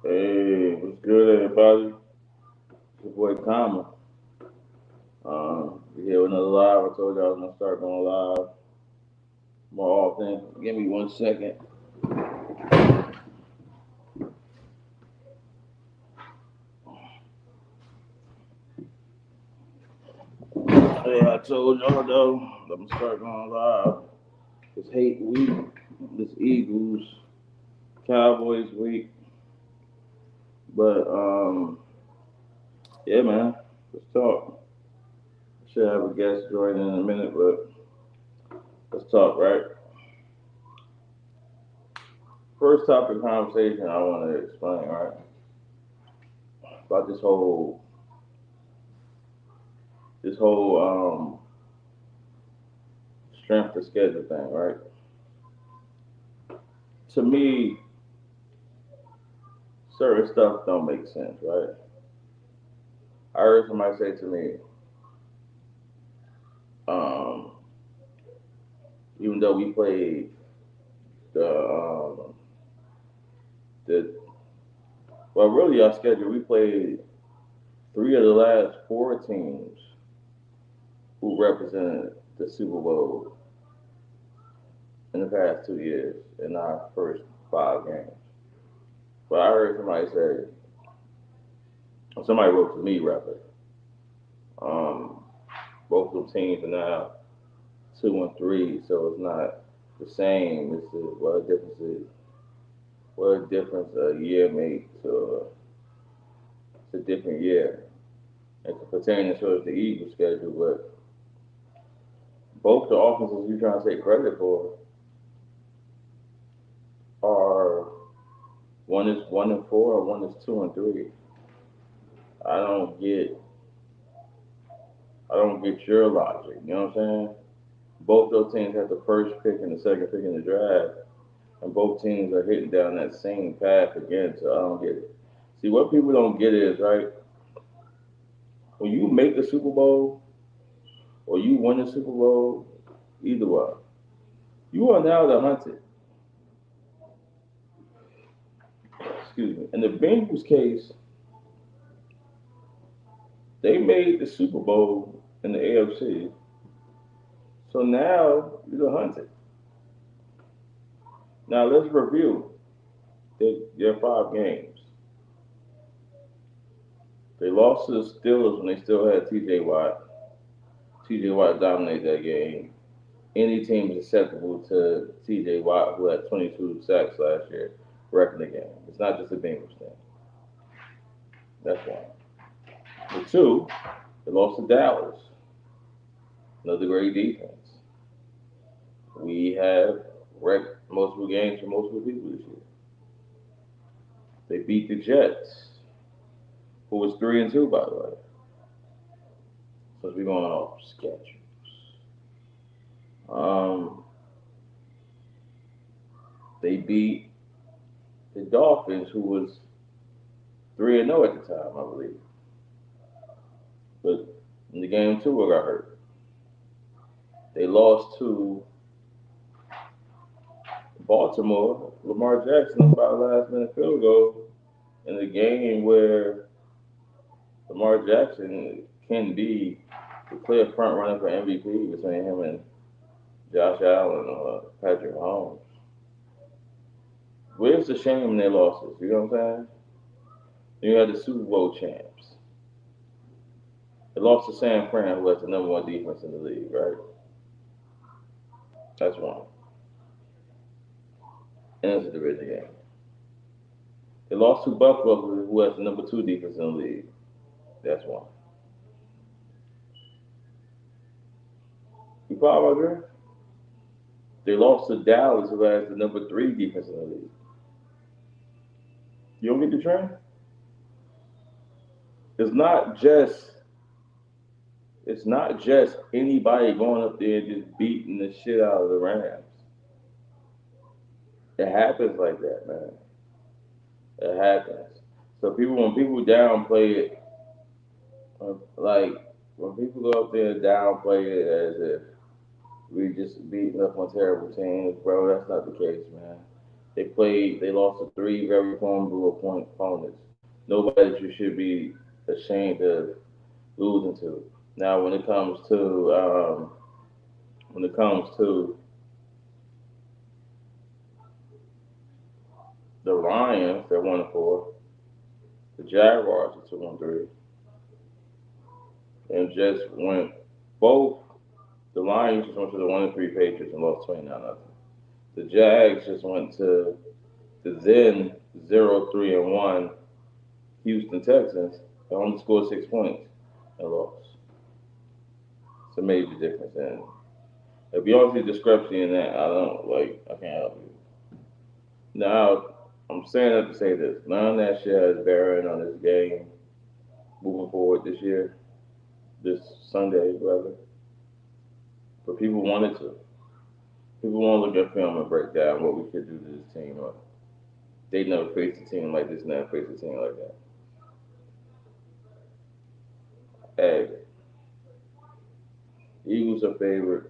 Hey, what's good, everybody? It's your boy Kama. We here with another live. I told you I was gonna start going live more often. Give me 1 second. Yeah, I told y'all though, I'm gonna start going live. It's hate week. This Eagles Cowboys week. But yeah, man. Let's talk. Should have a guest joining in a minute, but let's talk, right? First topic of conversation I want to explain, right? About this whole strength of schedule thing, right? To me, certain stuff don't make sense, right? I heard somebody say to me, um, even though we played the well, really our schedule, we played three of the last four teams who represented the Super Bowl in the past 2 years in our first 5 games. But I heard somebody say, or somebody wrote to me rather, um, both of the teams are now 2-3, so it's not the same. It's what a difference a year makes. So it's a different year. And pertaining towards the Eagles schedule, but both the offenses you're trying to take credit for are one is 1-4 and one is 2-3. I don't get I don't get your logic. You know what I'm saying? Both those teams have the first pick and the second pick in the draft, and both teams are hitting down that same path again. So I don't get it. See, what people don't get is right when you make the Super Bowl or you win the Super Bowl, either way, you are now the hunted. Excuse me. In the Bengals case, they made the Super Bowl in the AFC, so now you're the hunted. Now let's review their 5 games. They lost to the Steelers when they still had T.J. Watt. T.J. Watt dominated that game. Any team is acceptable to T.J. Watt, who had 22 sacks last year, wrecking the game. It's not just a Bengals thing. That's one. The two, they lost to Dallas, another great defense. We have wrecked multiple games for multiple people this year. They beat the Jets, who was 3-2, by the way. Since we're going off schedules. Um, they beat the Dolphins, who was 3-0 at the time, I believe. But in the game, Tua got hurt. They lost to Baltimore. Lamar Jackson by a last minute field goal in a game where Lamar Jackson can be the clear front runner for MVP between him and Josh Allen or Patrick Mahomes. Where's the shame in their losses? You know what I'm saying? You had the Super Bowl champs. They lost to San Fran, who has the number one defense in the league, right? That's one. And it's a division game. They lost to Buffalo, who has the number two defense in the league. That's one. You follow my drift? They lost to Dallas, who has the number three defense in the league. You don't get the trend? It's not just it's not just anybody going up there and just beating the shit out of the Rams. It happens like that, man. It happens. So when people downplay it, like when people go up there and downplay it as if we just beating up on terrible teams, bro, that's not the case, man. They lost to three very formidable opponents. Nobody that you should be ashamed of losing to. Now, when it comes to the Lions, they're 1-4. The Jaguars are 2-3, and just went both. The Lions just went to the 1-3 Patriots and lost 29-0. The Jags just went to the then 0-3-1 Houston Texans and only scored 6 points and lost. It's a major difference. And if you don't see discrepancy in that, I can't help you. Now, I'm saying that to say this. None of that shit has bearing on this game moving forward this year, this Sunday, rather. But people wanted to. People want to look at film and break down what we could do to this team. They never faced a team like this, never faced a team like that. Hey, Eagles are favored.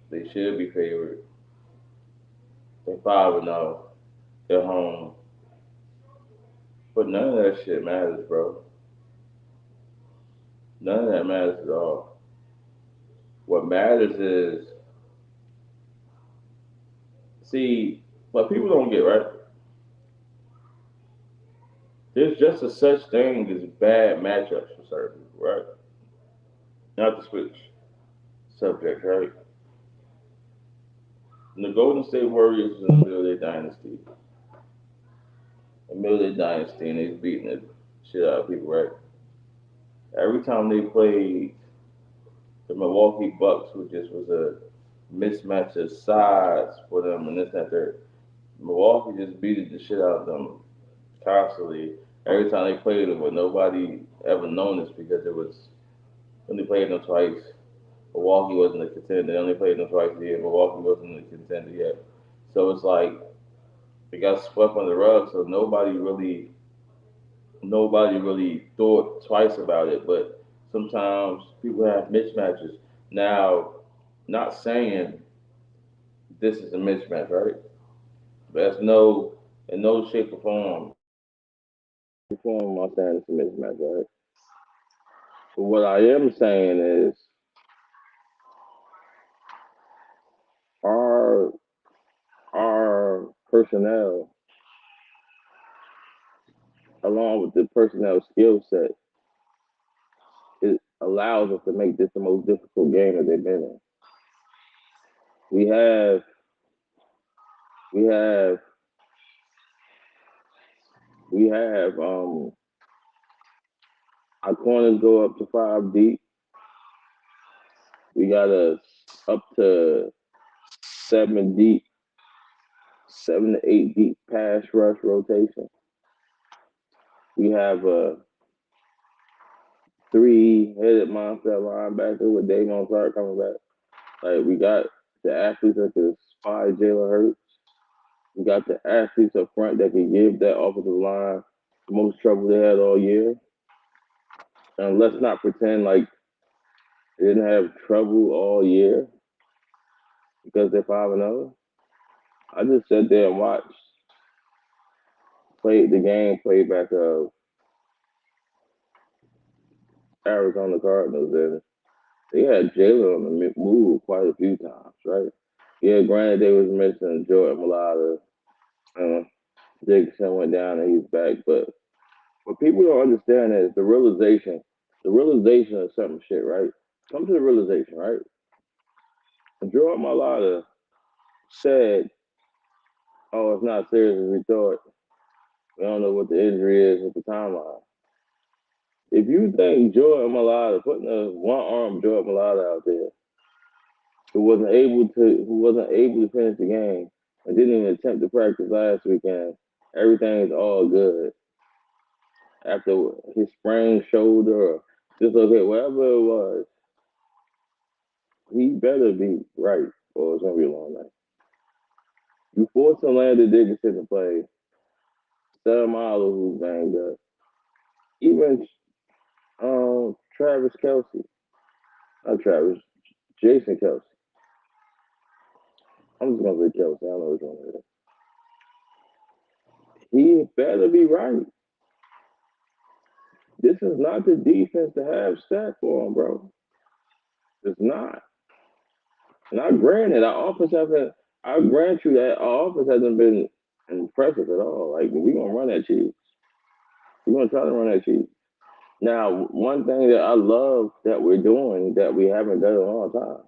They should be favored. They're 5-0. They're home. But none of that shit matters, bro. None of that matters at all. What matters is, see, what people don't get, right? There's just a such thing as bad matchups for certain people, right? Not to switch subject, right? And the Golden State Warriors is in the middle of their dynasty. In the middle of their dynasty, and they're beating the shit out of people, right? Every time they played the Milwaukee Bucks, which just was a mismatch of size for them, and this and that. Milwaukee just beat the shit out of them constantly. Every time they played them, but nobody ever known this because it was when they played them twice. Milwaukee wasn't a contender. They only played them twice a year. Milwaukee wasn't a contender yet. So it's like they got swept on the rug. So nobody really thought twice about it. But sometimes people have mismatches. Now, not saying this is a mismatch, right? But that's no in no shape or form I'm saying it's a mismatch, right? But what I am saying is our our personnel, along with the personnel skill set, it allows us to make this the most difficult game that they've been in. We have we have we have our corners go up to 5 deep. We got us up to 7 deep, 7 to 8 deep pass rush rotation. We have a three-headed monster linebacker with Davon Clark coming back. Like we got the athletes that can spy Jalen Hurts. We got the athletes up front that can give that offensive line the most trouble they had all year. And let's not pretend like they didn't have trouble all year because they're 5-0. I just sat there and watched, played the game playback of Arizona Cardinals, and they had Jalen on the move quite a few times, right? Yeah, granted they was missing Jordan Malata. Dickinson went down and he's back, but what people don't understand is the realization of some shit, right? Come to the realization, right? Jordan Malata said, "Oh, it's not serious as we thought. We don't know what the injury is at the timeline." If you think Jordan Malata, putting a one-arm Jordan Malata out there, who wasn't able to finish the game and didn't even attempt to practice last weekend, everything's all good. After his sprained shoulder or dislocate, whatever it was, he better be right or it's gonna be a long night. You force Landon Dickinson to play, Marlowe who's banged up, even Travis Kelsey, not Travis, Jason Kelsey. I'm just gonna say Kelsey. I don't know which one it is. He better be right. This is not the defense to have stats for him, bro. It's not. And I granted, our offense haven't. I grant you that our offense hasn't been impressive at all. Like we gonna run that cheese. We're gonna try to run that cheese. Now, one thing that I love that we're doing that we haven't done in a long time,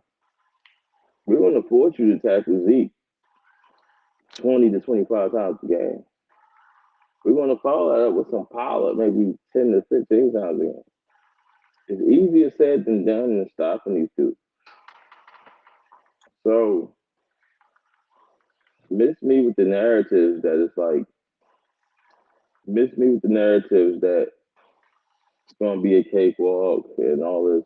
we're gonna force you to tackle Zeke 20 to 25 times a game. We're gonna follow that up with some power, maybe 10 to 15 times a game. It's easier said than done in stopping these two. So miss me with the narratives that it's like miss me with the narratives that it's gonna be a cakewalk and all this.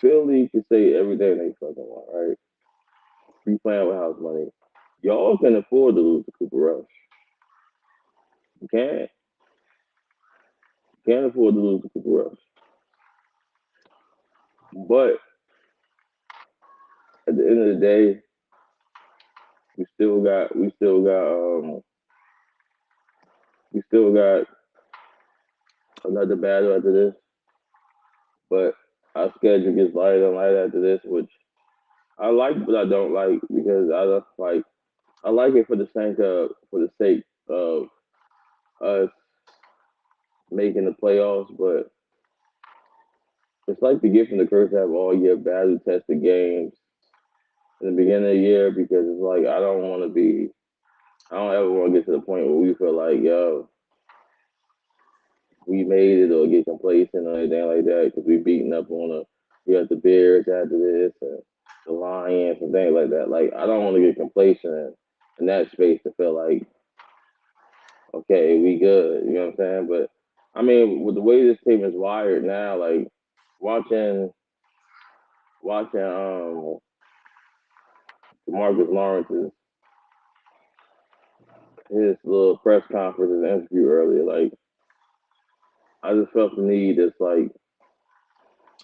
Philly can say everything they fucking want, right? We playing with house money. Y'all can afford to lose to Cooper Rush. You can't afford to lose to Cooper Rush. But at the end of the day, we still got another battle after this. But our schedule gets lighter and lighter after this, which I like, but I don't like because I just like I like it for the sake of us making the playoffs, but it's like the gift and the curse to have all year battle tested games in the beginning of the year because it's like I don't ever want to get to the point where we feel like yo we made it or get complacent or anything like that because we beating up on we got the Bears after this and the Lions and things like that. Like I don't want to get complacent in that space to feel like okay we good. You know what I'm saying? But I mean with the way this team is wired now, like watching watching Marcus Lawrence's his little press conference and interview earlier, like I just felt the need. It's like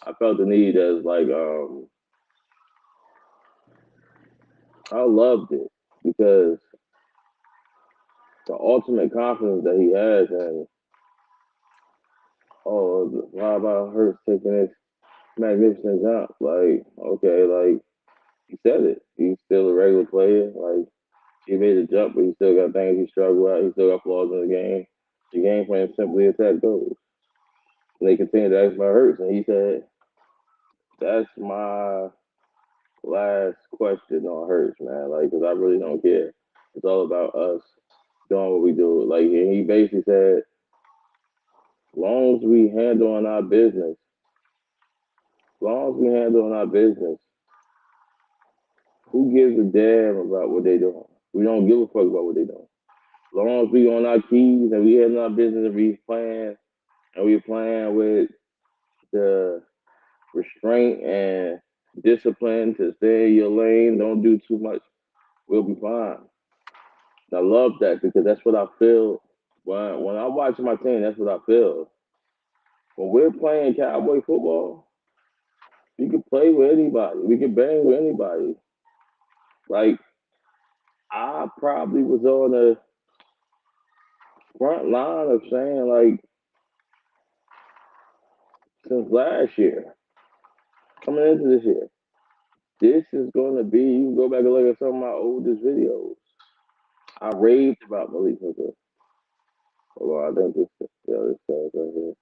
I felt the need as like I loved it because the ultimate confidence that he has and oh how about Hurts taking this magnificent jump? Like, okay, like he said it. He's still a regular player. Like he made a jump but he still got things he struggled at, he still got flaws in the game. The game plan is simply attack goals. And they continue to ask about Hurts and he said, that's my last question on Hurts, man. Like, because I really don't care. It's all about us doing what we do. Like, and he basically said, as long as we handle on our business, as long as we handle on our business, who gives a damn about what they doing? We don't give a fuck about what they doing. As long as we on our keys and we handle our business and we playing with the restraint and discipline to stay in your lane, don't do too much, we'll be fine. And I love that because that's what I feel when I watch my team. That's what I feel. When we're playing cowboy football, we can play with anybody. We can bang with anybody. Like I probably was on the front line of saying like since last year, coming into this year, this is going to be. You can go back and look at some of my oldest videos. I raved about Malik Hooker. Hold on, I think this says right here.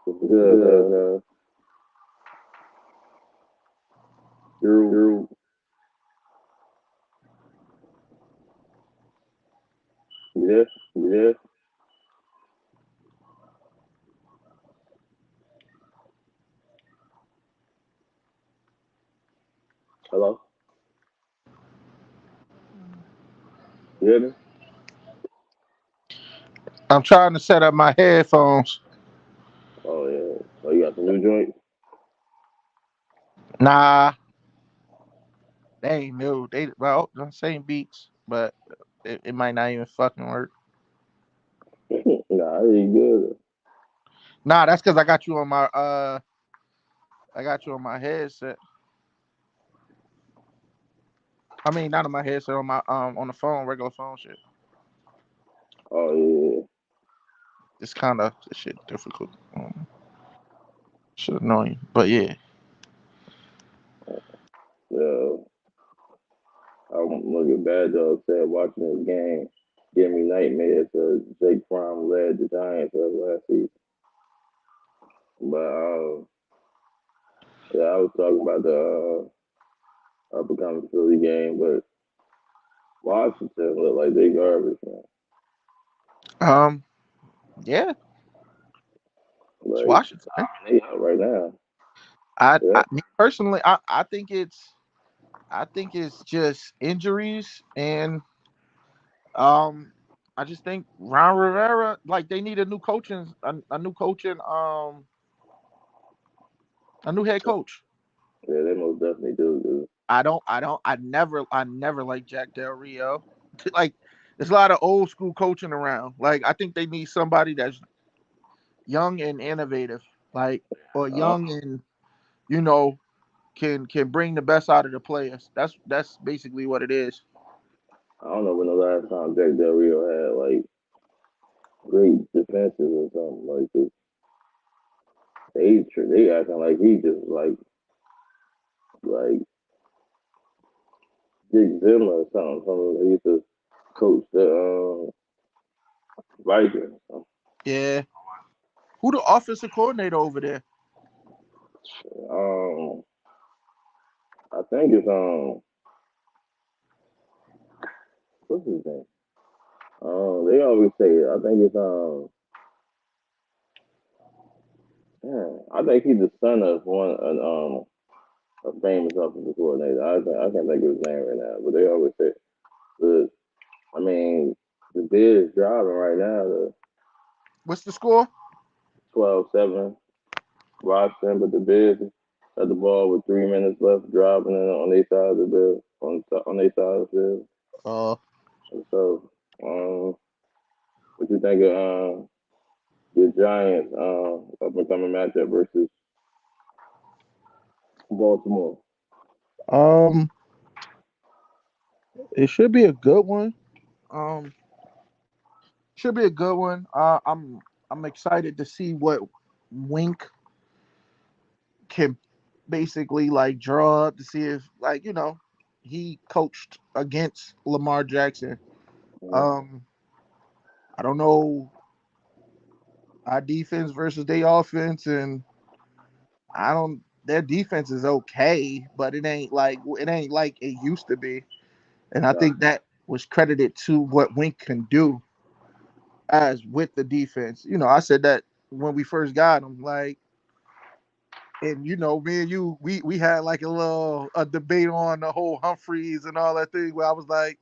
It's good, Drew. You there? You there? Hello? You hear me? I'm trying to set up my headphones. Oh yeah. Oh, you got some new joints? Nah, they ain't new. They well, the same beats, but it might not even fucking work. Nah, it ain't good. Nah, that's because I got you on my headset. I mean, not on my headset, on the phone, regular phone shit. Oh yeah, It's kind of this shit difficult. Shit annoying, but yeah. yeah. I'm looking bad though. Said watching this game giving me nightmares. Jake Fromm led the Giants last season, but yeah, I was talking about the upcoming Philly game, but Washington look like they garbage, man. Um, yeah, it's Like Washington. Man. they out right now. I Yeah, me personally, I think it's just injuries and um. I just think Ron Rivera, like they need a new coaching, a new head coach. yeah, they most definitely do. Dude. I never liked Jack Del Rio. Like, there's a lot of old school coaching around. Like, I think they need somebody that's young and innovative, like, or I, young and you know can bring the best out of the players. That's basically what it is. I don't know when the last time Jack Del Rio had like great defenses or something like this. They acting like he just like Dick Zimmer or something. Something he used to coach the Vikings. Yeah. Who the offensive coordinator over there? Um, I think it's what's his name? They always say it. I think it's I think he's the son of a famous offensive coordinator. I can't think of his name right now, but they always say, but I mean, the bid is driving right now. The What's the score? 12-7 Washington, but the Bears had the ball with 3 minutes left, driving it on their side of the field, on their side of the field. Uh, And so, what you think of the Giants up and coming matchup versus Baltimore? um, it should be a good one. Um, should be a good one. I'm excited to see what Wink can basically like draw up to see if like he coached against Lamar Jackson. Mm, Um, I don't know our defense versus their offense, and I don't. Their defense is okay, but it ain't like it used to be. And I nah, think that was credited to what Wink can do as with the defense. I said that when we first got him, like, and me and you, we had like a debate on the whole Humphreys and all that thing where I was like,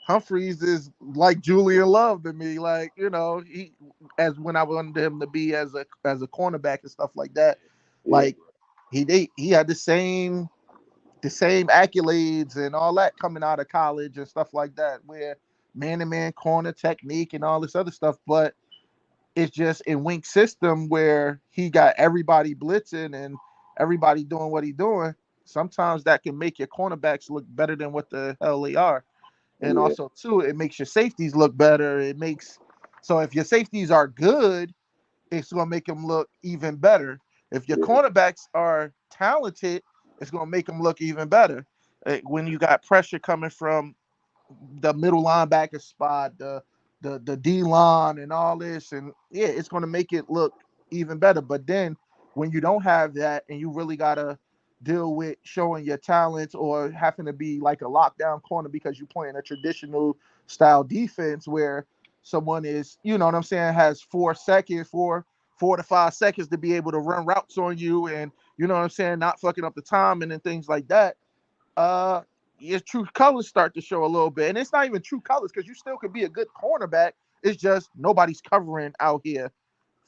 Humphreys is like Julian Love to me. Like, he as when I wanted him to be as a cornerback and stuff like that. yeah, Like he had the same accolades and all that coming out of college and stuff like that, where man to man corner technique and all this other stuff. But it's just in Wink's system where he got everybody blitzing and everybody doing what he's doing. Sometimes that can make your cornerbacks look better than what the hell they are. And yeah, also too, it makes your safeties look better. It makes so if your safeties are good, it's gonna make them look even better. If your yeah, cornerbacks are talented, it's gonna make them look even better. When you got pressure coming from the middle linebacker spot, the D line, and all this, and yeah, it's going to make it look even better. But then when you don't have that, and you really gotta deal with showing your talents or having to be like a lockdown corner because you're playing a traditional style defense where someone is, you know what I'm saying, has 4 seconds, 4 to 5 seconds to be able to run routes on you, and you know what I'm saying, not fucking up the timing and things like that. uh your true colors start to show a little bit. And it's not even true colors because you still could be a good cornerback. It's just nobody's covering out here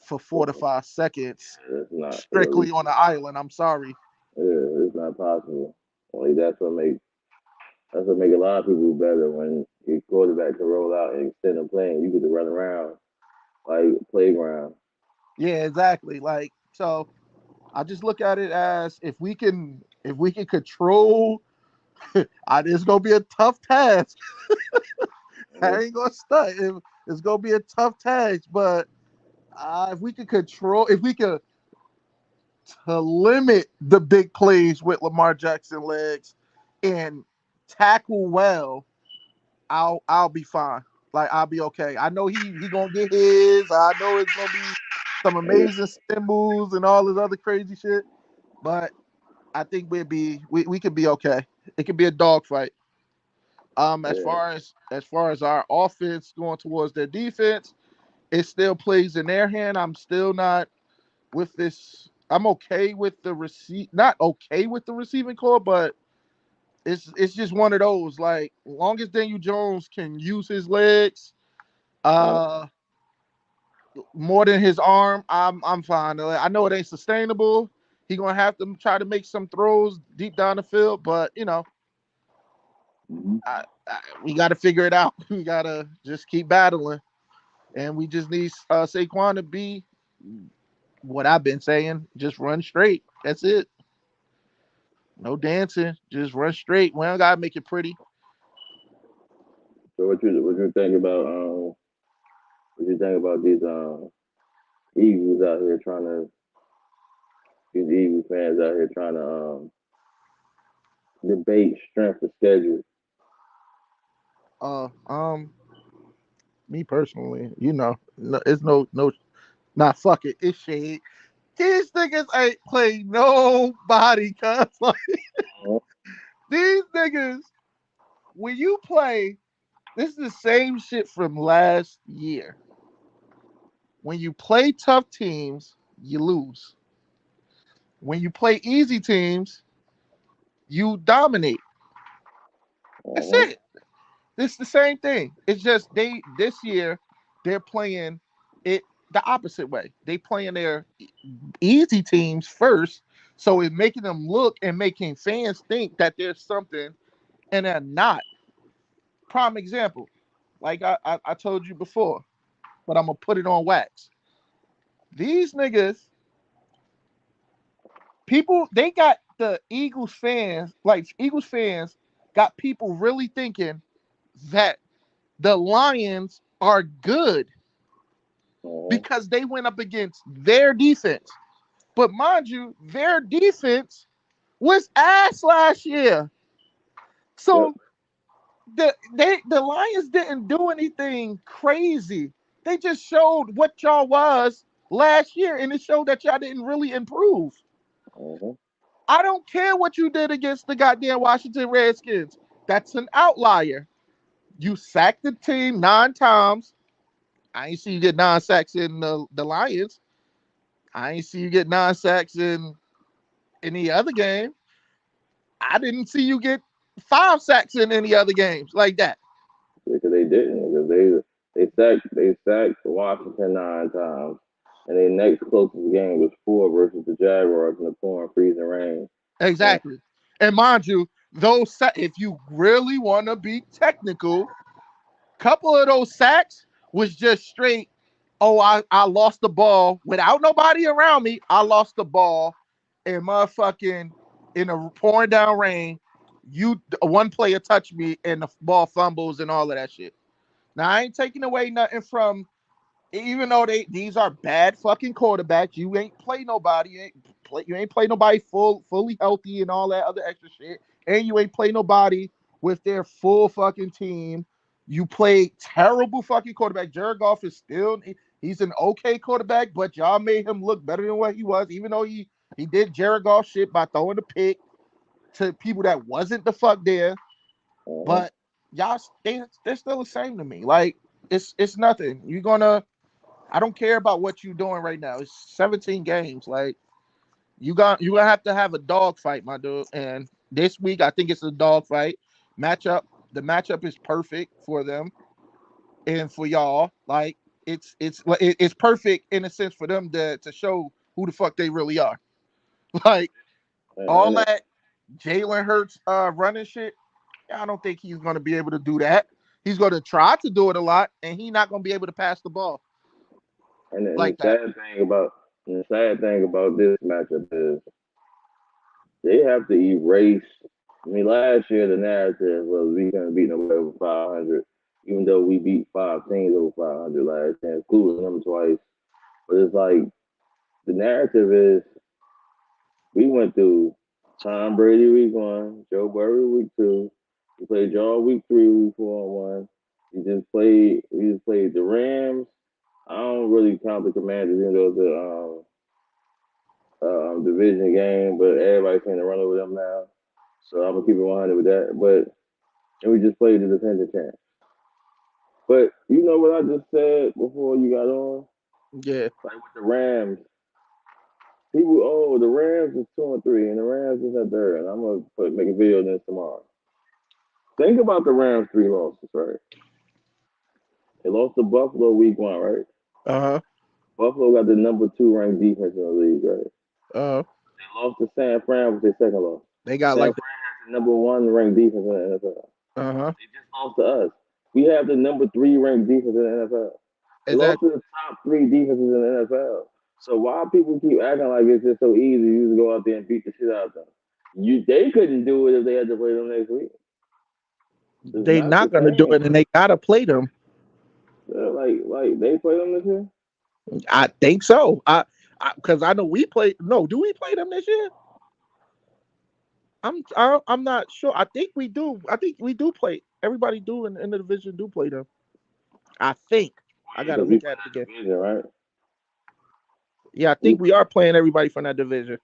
for 4 to 5 seconds it's not really. strictly on the island. I'm sorry. Yeah, it's not possible. Like that's what make a lot of people better when your quarterback can roll out and instead of playing, you get to run around like playground. Yeah, exactly. Like, so I just look at it as if we can control It's gonna be a tough task. I Mhm. ain't gonna stunt. It's gonna be a tough task, but if we could control, if we could to limit the big plays with Lamar Jackson legs and tackle well, I'll be fine. Like I'll be okay. I know he gonna get his. I know it's gonna be some Yeah, amazing spin moves and all this other crazy shit. But I think we could be okay. It could be a dogfight. yeah. As far as our offense going towards their defense, it still plays in their hand. I'm still not with this. I'm okay with the not okay with the receiving core, but it's just one of those. Like, long as Daniel Jones can use his legs, Uh, uh, more than his arm, I'm fine. I know it ain't sustainable. He gonna have to try to make some throws deep down the field, but mhm. we got to figure it out. We gotta just keep battling, and we just need Saquon to be what I've been saying. Just run straight. That's it. No dancing. Just run straight. We don't gotta make it pretty. So what you think about these Eagles out here trying to these Eagles fans out here trying to debate strength of schedule? Uh, um, Me personally, no, it's no, nah, fuck it, it's shade. These niggas ain't play nobody, cuz like Uh, these niggas, when you play, this is the same shit from last year. When you play tough teams, you lose. When you play easy teams, you dominate. That's uh, it. It's the same thing. It's just they this year they're playing it the opposite way. They playing their easy teams first, so it's making them look and making fans think that there's something, and they're not. Prime example, like I told you before, but I'm gonna put it on wax. These niggas, people, they got the Eagles fans, like Eagles fans, got people really thinking that the Lions are good uh, because they went up against their defense. But mind you, their defense was ass last year. yep. So the Lions didn't do anything crazy. They just showed what y'all was last year, and it showed that y'all didn't really improve. Uh, I don't care what you did against the goddamn Washington Redskins. That's an outlier. You sacked the team 9 times. I ain't see you get 9 sacks in the Lions. I ain't see you get 9 sacks in any other game. I didn't see you get 5 sacks in any other games like that. because they didn't because they sacked Washington 9 times, and their next closest game was four versus the Jaguars in the pouring freezing rain. And Exactly. And mind you, if you really want to be technical, couple of those sacks was just straight. Oh, I lost the ball without nobody around me. I lost the ball and motherfucking in a pouring down rain. One player touched me and the ball fumbles and all of that shit. Now I ain't taking away nothing from, even though these are bad fucking quarterbacks. You ain't play nobody. You ain't play nobody fully healthy and all that other extra shit. And you ain't play nobody with their full fucking team. You play terrible fucking quarterback. Jared Goff is still, he's an okay quarterback, but y'all made him look better than what he was, even though he did Jared Goff shit by throwing the pick to people that wasn't the fuck there. uh, But y'all, they're still the same to me. Like, it's nothing. You're gonna, I don't care about what you're doing right now. It's 17 games. Like, you gonna have to have a dog fight, my dude. And this week, I think it's a dog fight matchup. The matchup is perfect for them and for y'all. Like, it's perfect in a sense for them to show who the fuck they really are. Like, all and that Jalen Hurts running shit. I don't think he's gonna be able to do that. He's gonna try to do it a lot, and he's not gonna be able to pass the ball and like that. the sad thing about this matchup is they have to erase. I mean, last year the narrative was we couldn't beat nobody over 500, even though we beat five teams over 500 last year, including them twice. But it's like the narrative is we went through Tom Brady week one, Joe Burrow week two. We played y'all week three, week four and one. We just played the Rams. I don't really count the Commanders, even though it's a division game, but everybody's trying to run over them now. So I'm gonna keep it 100 with that. But and we just played the defending champ. But you know what I just said before you got on? Yeah. Like with the Rams, people, oh, the Rams is 2-3, and the Rams is at third. And I'm gonna make a video on this tomorrow. Think about the Rams' three losses, right? They lost to Buffalo week one, right? Uh Buffalo got the number two ranked defense in the league, right? huh. They lost to San Fran with their second loss. They got San like the Fran has the number one ranked defense in the NFL. uh-huh. They just lost to us. We have the number three ranked defense in the NFL. They Is lost that to the top three defenses in the NFL. So why people keep acting like it's just so easy you just go out there and beat the shit out of them? They couldn't do it if they had to play them next week. It's they not the not gonna do same. it and they gotta play them? Like they play them this year. I think so. Because I know we play. No, do we play them this year? I'm not sure. I think we do. I think we do play. Everybody do in the division do play them. I think. I gotta Because we look play at it again. that division, right? Yeah, I We think we are playing everybody from that division.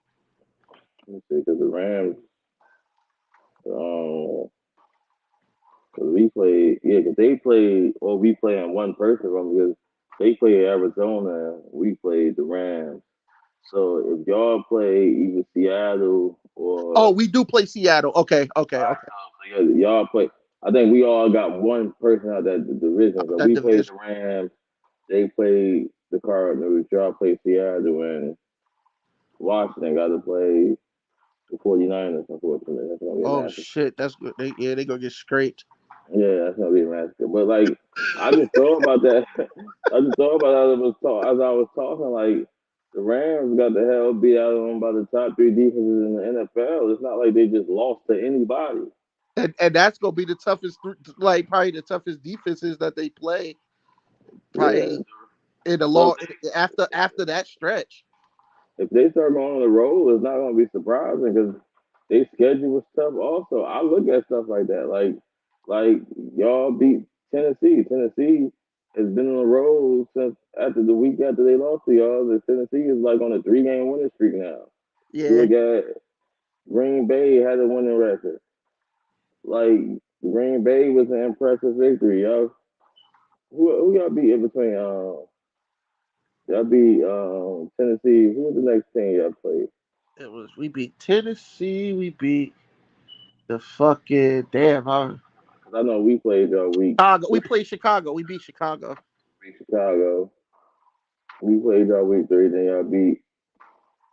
let me see, because the Rams, um, because we played, yeah, because they played, or we play in one person from because they played Arizona, we played the Rams. So if y'all play either Seattle Oh, or we do play Seattle. Okay, okay, okay. so y'all play, I think we all got one person out that division. So That we played the division. Rams, they played the Cardinals, y'all played Seattle, and Washington got to play the 49ers, unfortunately. That's going to be a Oh massive. shit, that's good. They gonna get scraped. Yeah, that's gonna be a massacre. But like, I just thought about that. I just thought about that as I was talking. Like, the Rams got the hell beat out of them by the top three defenses in the NFL. It's not like they just lost to anybody. And that's gonna be the toughest, like probably the toughest defenses that they play. Yeah, Probably in the but long after that stretch. if they start going on the road, it's not gonna be surprising because they schedule was tough. Also, I look at stuff like that. Like y'all beat Tennessee. Tennessee has been on the road since after the week after they lost to y'all. The Tennessee is like on a 3 game winning streak now. You Yeah, look at Green Bay had a winning record. Like Green Bay was an impressive victory. Y'all, who y'all beat in between? Y'all beat Tennessee. Who was the next team y'all played? it was. We beat Tennessee. We beat the fucking damn. Cause I know we played y'all week. Chicago. We played Chicago. We beat Chicago. Beat Chicago. We played y'all week three. Then y'all beat.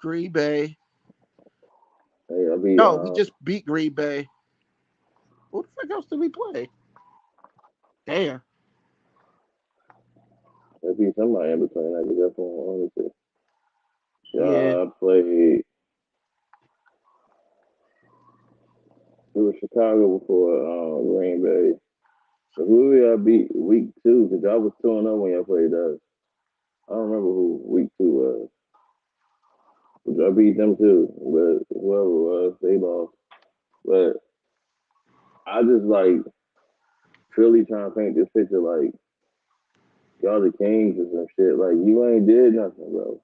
Green Bay. Y'all beat. No, we just beat Green Bay. What the fuck else did we play? Damn. Y'all beat somebody in between. I guess that's one. Honestly, Yeah. y'all played. It was Chicago before Green Bay. So who y'all beat week two? Cause y'all was 2-0 when y'all played us. I don't remember who week two was. But y'all beat them too. But whoever it was, they lost. But I just like really trying to paint this picture like y'all the kings or some shit. Like you ain't did nothing, bro.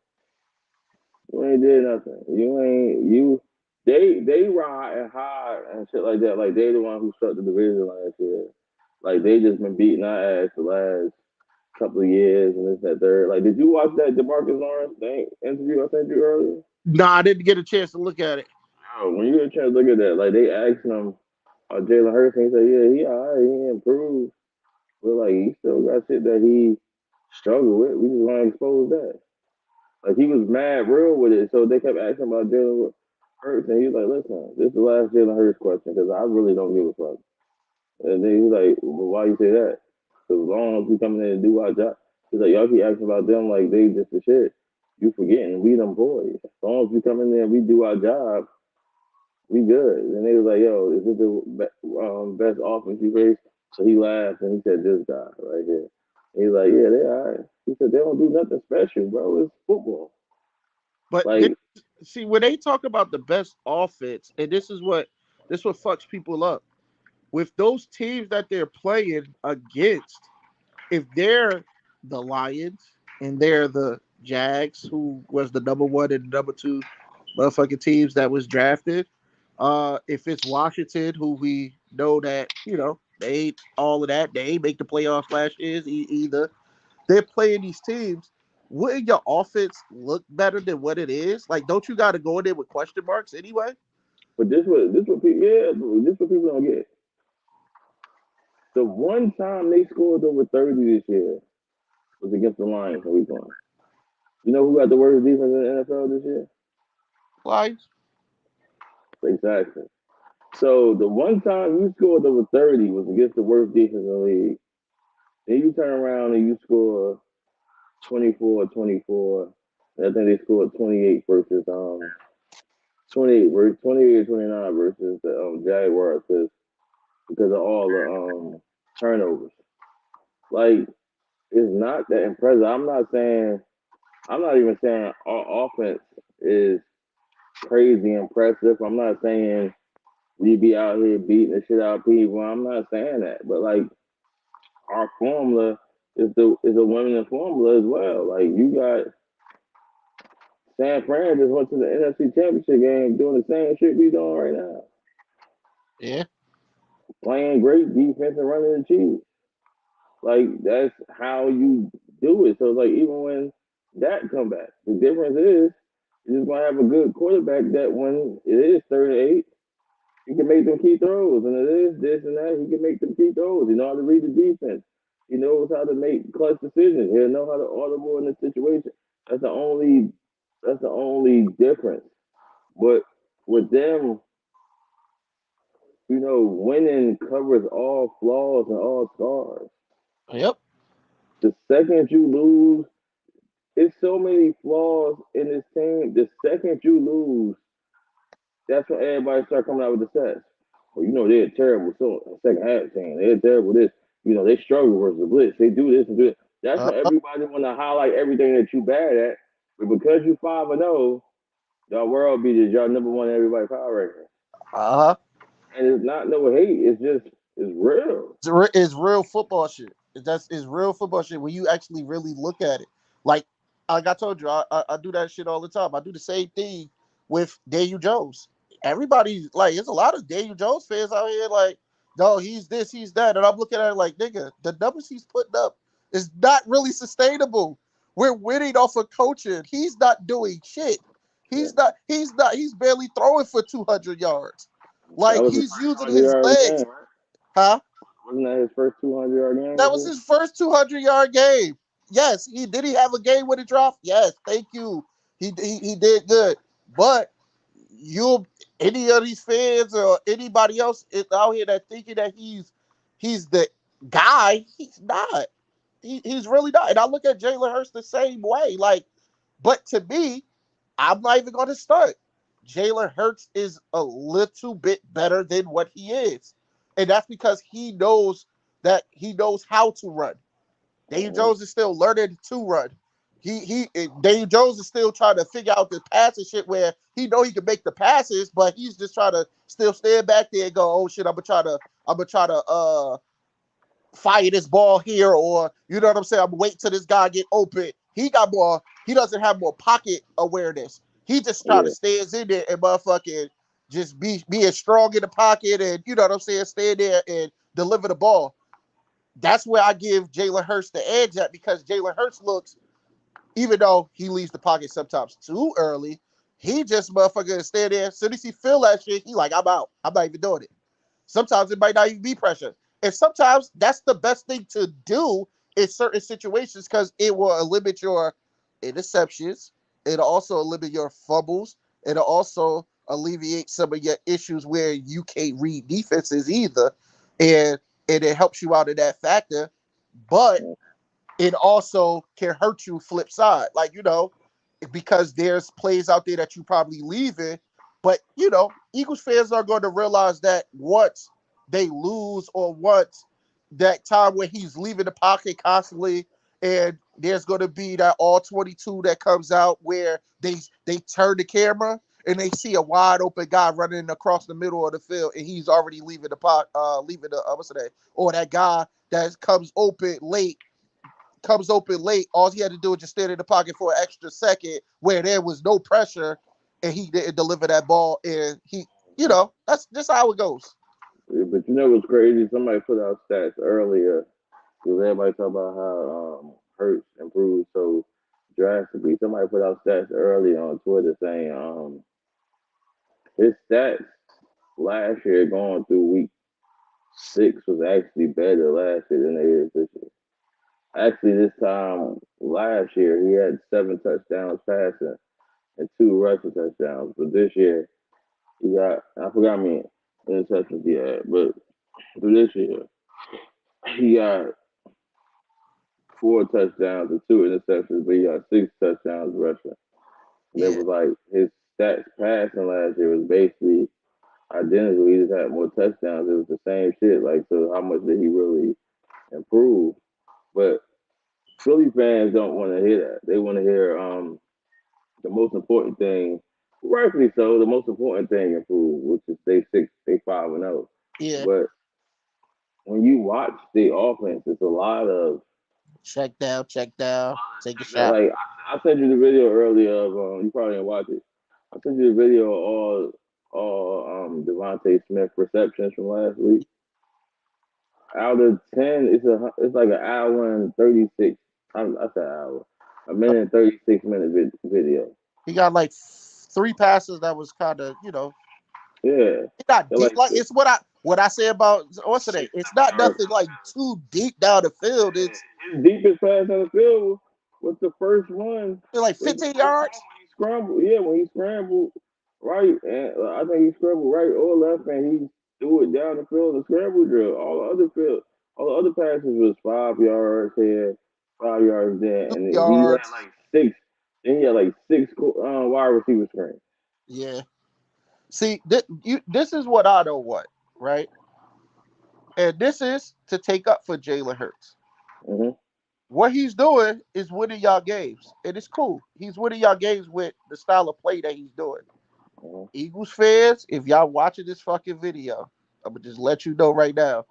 You ain't did nothing. You ain't you. They ride and hide and shit like that. Like they the one who struck the division last year. Like they just been beating our ass the last couple of years and this that third. Like did you watch that Demarcus Lawrence thing interview I sent you earlier? Nah, I didn't get a chance to look at it. Oh, when you get a chance to look at that, like they asked him, Jalen Hurts, and he said, yeah, he all right, he improved. But like he still got shit that he struggled with. We just want to expose that. Like he was mad real with it. So they kept asking about Jalen Hurts, and he was like, "Listen, this is the last Jalen Hurts question because I really don't give a fuck." And then he's like, "Well, why you say that? Because as long as we come in and do our job, he's like, y'all keep asking about them like they just the shit. You forgetting we them boys. As long as we come in there and we do our job, we good. And they was like, yo, is this the best offense you faced? So he laughed and he said, this guy right here. And he's like, yeah, they all right. He said, they don't do nothing special, bro. It's football. But Like, see, when they talk about the best offense, and this what fucks people up with those teams that they're playing against. If they're the Lions and they're the Jags, who was the number one and number two motherfucking teams that was drafted. If it's Washington, who we know that, they ain't all of that, they ain't make the playoffs last year either. They're playing these teams. Wouldn't your offense look better than what it is? Like, don't you got to go in there with question marks anyway? but this what people, yeah, bro, this what people don't get. The one time they scored over 30 this year was against the Lions in week one. You know who got the worst defense in the NFL this year? Lions. Exactly. So the one time you scored over 30 was against the worst defense in the league. Then you turn around and you score 24-24. And I think they scored 28 versus 28 versus 28 or 29 versus the Jaguars because of all the turnovers. Like it's not that impressive. I'm not even saying our offense is crazy impressive. I'm not saying we be out here beating the shit out of people. I'm not saying that. But like our formula is a winning formula as well. Like you got San Fran just went to the NFC Championship game doing the same shit we doing right now. Yeah. Playing great defense and running the cheese. Like that's how you do it. So like even when that come back, the difference is you're just gonna have a good quarterback that when it is 38, he can make them key throws. And it is this and that, he can make them key throws. He know how to read the defense. He knows how to make clutch decisions. He'll know how to audible in the situation. That's the only difference. But with them, winning covers all flaws and all scars. Yep. The second you lose, it's so many flaws in this team. The second you lose, that's when everybody start coming out with the stats. Well, they're terrible. So second half team, they're terrible. This, they struggle versus the blitz. They do this and do it. That's when everybody want to highlight everything that you bad at. But because you 5-0, y'all world beaters, y'all number one in everybody power ranking. Uh-huh. And it's not no hate. It's just it's real. It's real football shit. It's real football shit when you actually really look at it. Like I told you, I do that shit all the time. I do the same thing with Daniel Jones. Everybody like, there's a lot of Daniel Jones fans out here like, no, he's this, he's that, and I'm looking at it like, nigga, the numbers he's putting up is not really sustainable. We're winning off of coaching. He's not doing shit. Yeah. He's not. He's not. He's barely throwing for 200 yards. That Like was his he's first using 200 his yard legs, game, right? huh? Wasn't that his first 200-yard game That was before? his first 200-yard game. Yes, he did. He have a game with a drop. Yes, thank you. He did good. But you, any of these fans or anybody else out here that thinking that he's the guy, he's not. He's really not. And I look at Jalen Hurts the same way. Like, but to me, I'm not even going to start. Jalen Hurts is a little bit better than what he is, and that's because he knows how to run. Daniel Mm-hmm. Jones is still learning to run. Daniel Jones is still trying to figure out the passing shit where he know he can make the passes, but he's just trying to still stand back there and go, oh shit, I'm gonna try to fire this ball here, or you know what I'm saying, I'm waiting till this guy get open. He doesn't have more pocket awareness. He just trying to Yeah. stay in there and motherfucking just being strong in the pocket, and you know what I'm saying, stay there and deliver the ball. That's where I give Jalen Hurts the edge at, because Jalen Hurts looks, even though he leaves the pocket sometimes too early, he just motherfucker stay there. As soon as he feel that shit, he like, I'm out. I'm not even doing it. Sometimes it might not even be pressure. And sometimes that's the best thing to do in certain situations, because it will limit your interceptions. It'll also limit your fumbles. It'll also alleviate some of your issues where you can't read defenses either. And it helps you out in that factor. But it also can hurt you flip side. Like, because there's plays out there that you probably leaving. But Eagles fans are going to realize that once they lose, or once that time where he's leaving the pocket constantly, and there's going to be that all 22 that comes out where they turn the camera and they see a wide open guy running across the middle of the field, and he's already leaving the pot, leaving the what's the name, or that guy that comes open late. All he had to do was just stand in the pocket for an extra second where there was no pressure, and he didn't deliver that ball. And that's just how it goes. Yeah, but you know what's crazy? Somebody put out stats earlier because everybody talk about how Hurts improved so drastically. Somebody put out stats earlier on Twitter saying his stats last year going through week 6 was actually better last year than they is this year. Actually, this time last year he had 7 touchdowns passing and 2 rushing touchdowns, but this year he got I forgot how many interceptions he had, but for this year he got 4 touchdowns and 2 interceptions, but he got 6 touchdowns rushing. And it Yeah, was like his stats passing last year was basically identical. He just had more touchdowns. It was the same shit. Like, so how much did he really improve? But Philly fans don't want to hear that. They want to hear the most important thing, rightfully so. The most important thing improved, which is they 5-0. yeah. But when you watch the offense, it's a lot of Check down, take a shot. like I sent you the video earlier of you probably didn't watch it. I sent you the video of all Devontae Smith receptions from last week. Out of 10, it's like an hour and 36. I said hour, a minute and 36 minute video. He got like three passes that was kind of, Yeah, it's not they're deep. like Like it's what I say about what's today. It's not yards. nothing like too deep down the field. It's His deepest pass on the field was the first one. like Was the 15 first one yards. when he scrambled. Yeah, when he scrambled right, and I think he scrambled right or left, and he threw it down the field in the scramble drill. All the other passes was 5 yards here, 5 yards there, Two and he had yards. like six. Then he had like six wide receiver screens. Yeah. See, this is what I don't want, right? And this is to take up for Jalen Hurts. Mm-hmm. What he's doing is winning y'all games, and it's cool. He's winning y'all games with the style of play that he's doing. Mm-hmm. Eagles fans, if y'all watching this fucking video, I'm gonna just let you know right now.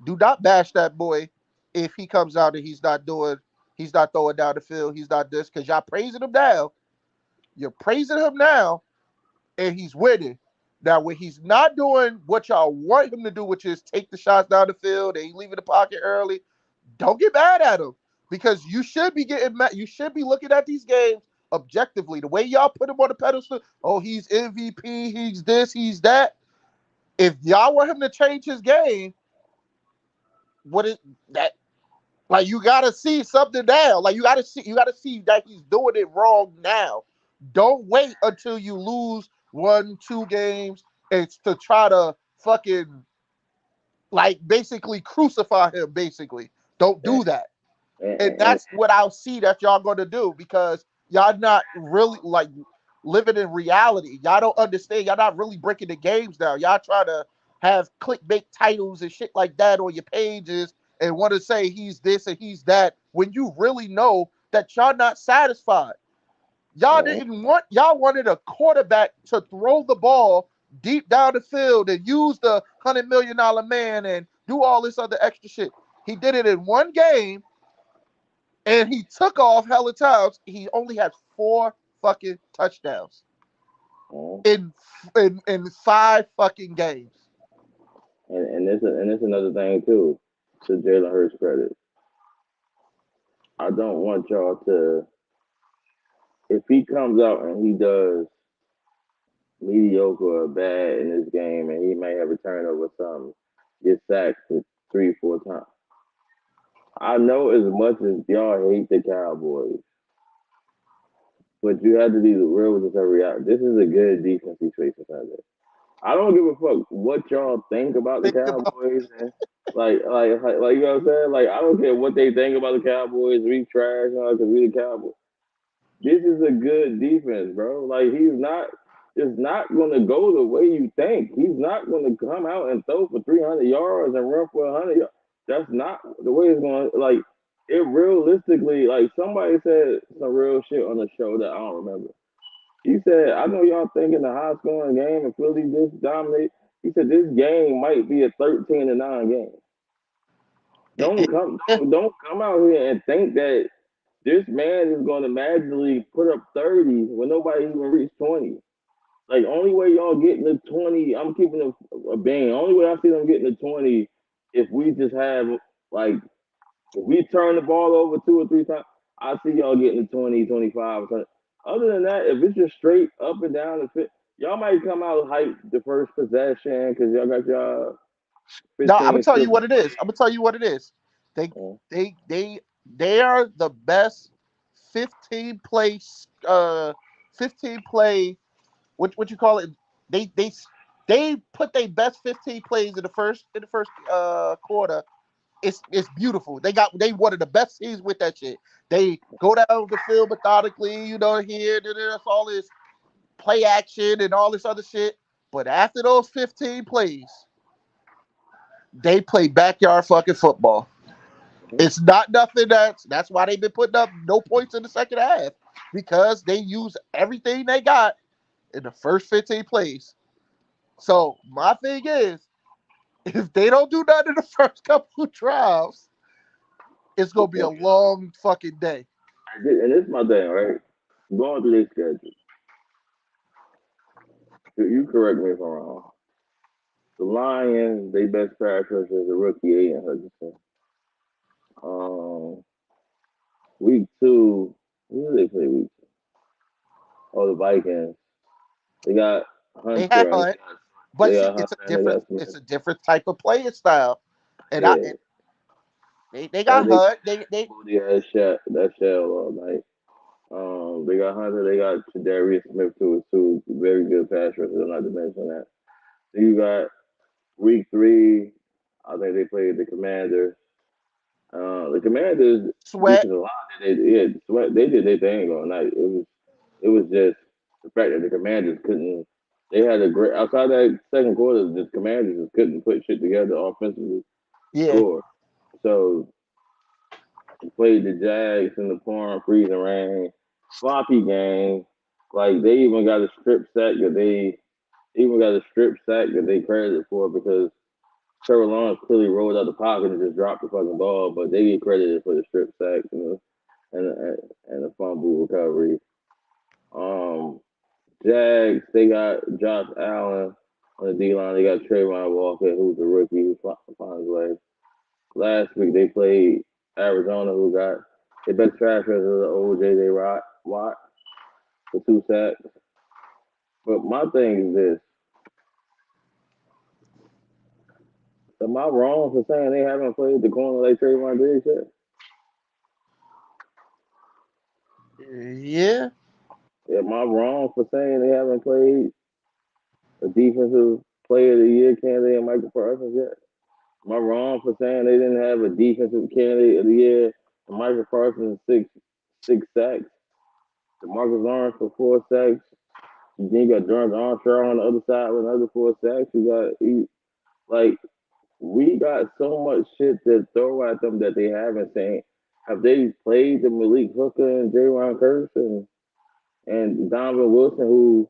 Do not bash that boy if he comes out and he's not throwing down the field, he's not this, because y'all praising him now. You're praising him now, and he's winning. Now, when he's not doing what y'all want him to do, which is take the shots down the field and he leaving the pocket early, don't get mad at him, because you should be getting mad. You should be looking at these games objectively. The way y'all put him on the pedestal, oh, he's MVP, he's this, he's that. If y'all want him to change his game, what is that? Like, you gotta see something now. Like, you gotta see that he's doing it wrong now. Don't wait until you lose 1, 2 games and to try to fucking like basically crucify him. Basically, don't And, do that. And and, that's what I'll see that y'all gonna do, because y'all not really like living in reality. Y'all don't understand. Y'all not really breaking the games down. Y'all try to have clickbait titles and shit like that on your pages and want to say he's this and he's that when you really know that y'all not satisfied. and, Y'all wanted a quarterback to throw the ball deep down the field and use the $100 million man and do all this other extra shit. He did it in one game, and he took off hella times. He only had 4 fucking touchdowns and, in 5 fucking games. and this another thing too. To Jalen Hurts' credit, I don't want y'all to. If he comes out and he does mediocre or bad in this game, and he may have a turnover or something, get sacked for 3, 4 times. I know as much as y'all hate the Cowboys, but you have to be real with this every out. This is a good defense he's facing Sunday. I don't give a fuck what y'all think about the Think about Cowboys, and you know what I'm saying. Like I don't care what they think about the Cowboys. We trash because we the Cowboys. This is a good defense, bro. Like he's not. is not going to go the way you think. He's not going to come out and throw for 300 yards and run for 100 yards. That's not the way it's going. Like it realistically, like somebody said some real shit on the show that I don't remember. He said, "I know y'all thinking the high scoring game and Philly just dominate." He said this game might be a 13-9 game. It, Don't it, come, yeah, don't come out here and think that this man is going to magically put up 30 when nobody even reached 20. Like only way y'all getting to 20, I'm keeping a bang. Only way I see them getting to 20 if we just have like if we turn the ball over 2 or 3 times, I see y'all getting to 20, 25. Other than that, if it's just straight up and down the fit, y'all might come out hype the first possession because y'all got y'all no, I'm gonna 15 tell you scripted what it is. I'm gonna tell you what it is. They plays. they they they are the best 15 play 15 play what you call it. They put their best 15 plays in the first quarter. It's beautiful. They one of the best teams with that shit. They go down the field methodically, here, there's all this play action and all this other shit. But after those 15 plays, they play backyard fucking football. It's not nothing that's why they've been putting up no points in the second half. Because they use everything they got in the first 15 plays. So my thing is, if they don't do nothing in the first couple of drives, it's gonna be a long fucking day. And this is my thing, right? Going through this schedule, you correct me if I'm wrong. The Lions, they best pass rusher is a rookie, Aiden Hutchinson. Um, week two, who did they play week two? Oh, the Vikings. They got They had Hunter and Hunt, they but see, got Hunter and they got it's Smith. a different type of playing style. And Yeah, they like got they Hunt. They booty ass shot that shell all night. They got Hunter, they got Darius Smith too, two very good pass rushers. I'm not to mention that. Then you got week three. I think they played the Commanders. The Commanders Sweat. defensive line, they did their thing all night. It was just the fact that the Commanders couldn't. They had a great outside that second quarter. The Commanders just couldn't put shit together offensively. Yeah, Score. So we played the Jags in the pouring freezing rain, sloppy game. Like they even got a strip sack that they credited for because Trevor Lawrence clearly rolled out the pocket and just dropped the fucking ball, but they get credited for the strip sack and the fumble recovery. Um, Jags, they got Josh Allen on the D line. They got Trayvon Walker, who's a rookie who found his way. Last week they played Arizona, who got their best trash record of old JJ Watt for 2 sacks. But my thing is this: am I wrong for saying they haven't played the corner like Trayvon Diggs yet? yeah. Am I wrong for saying they haven't played a defensive player of the year candidate in Michael Parsons yet? Am I wrong for saying they didn't have a defensive candidate of the year and Michael Parsons six sacks? DeMarcus Lawrence for 4 sacks. Then you got Jordan Armstrong on the other side with another 4 sacks. Like we got so much shit to throw at them that they haven't seen. Have they played the Malik Hooker and J. Curse and Donovan Wilson, who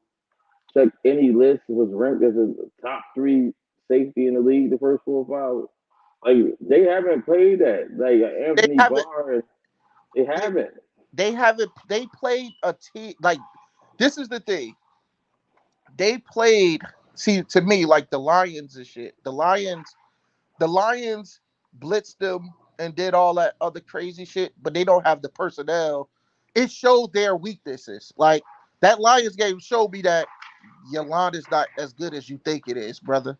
check any list was ranked as a top three safety in the league the first 4 or 5. Like they haven't played that. Like They Anthony haven't. Barr, they They, haven't. they haven't. They played a team like this is the thing. They played. See, to me, like the Lions and shit. The Lions blitzed them and did all that other crazy shit, but they don't have the personnel. It showed their weaknesses. Like that Lions game showed me that Yolanda's not as good as you think it is, brother.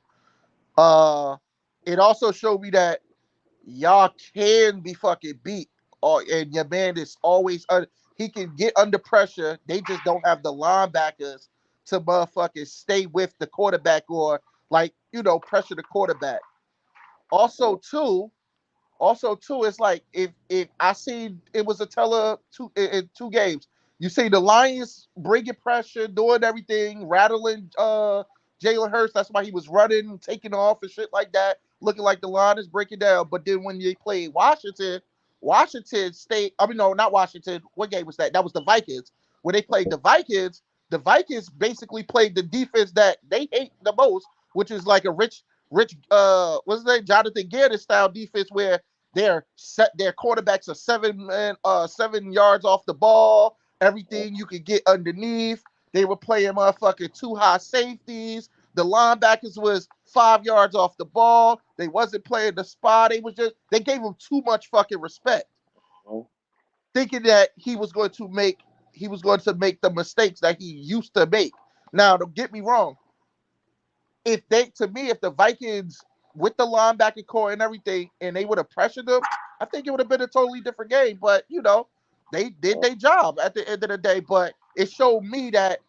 Uh, it also showed me that y'all can be fucking beat. And your man is always he can get under pressure. They just don't have the linebackers to motherfucking stay with the quarterback or pressure the quarterback. Also, too, it's like if I seen it was a teller in two games. You see the Lions bringing pressure, doing everything, rattling Jalen Hurts. That's why he was running, taking off and shit like that, looking like the line is breaking down. But then when they played Washington, Washington State, I mean, no, not Washington. What game was that? That was the Vikings. When they played the Vikings basically played the defense that they hate the most, which is like a what's his name, Jonathan Gannon style defense where their quarterbacks are 7 yards off the ball. Everything you could get underneath. They were playing motherfucking two high safeties. The linebackers was 5 yards off the ball. They wasn't playing the spot. They gave him too much fucking respect, thinking that he was going to make the mistakes that he used to make. Now, don't get me wrong. If the Vikings with the linebacker core and everything, and they would have pressured them, I think it would have been a totally different game. But they did their job at the end of the day. But it showed me that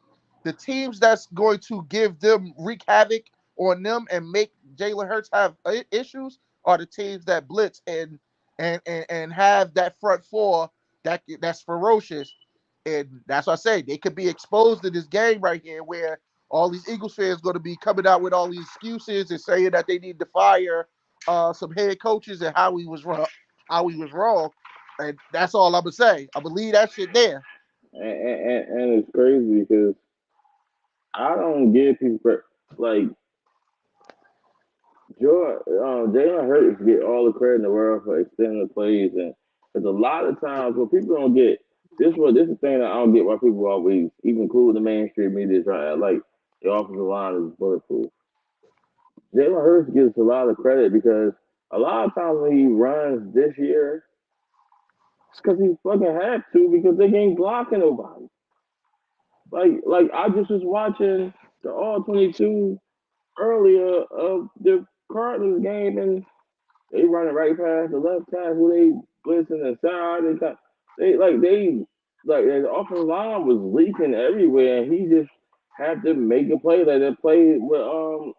the teams that's going to give them wreak havoc on them and make Jalen Hurts have issues are the teams that blitz and have that front four that's ferocious. And that's what I say. They could be exposed to this game right here where all these Eagles fans going to be coming out with all these excuses and saying that they need to fire some head coaches and how he was wrong. And that's all I'm gonna say. I believe that shit there. and it's crazy because I don't give people like Jalen Hurts get all the credit in the world for extending the plays, and there's a lot of times what people don't get. This is the thing that I don't get why people always, even cool the mainstream media, try to act like the offensive line is bulletproof. Jalen Hurts gets a lot of credit because a lot of times when he runs this year, it's because he fucking had to because they ain't blocking nobody. Like I just was watching the All 22 earlier of the Cardinals game, and they running right past the left tackle. They blitzing the side. They like the offensive line was leaking everywhere, and he just had to make a play like that play with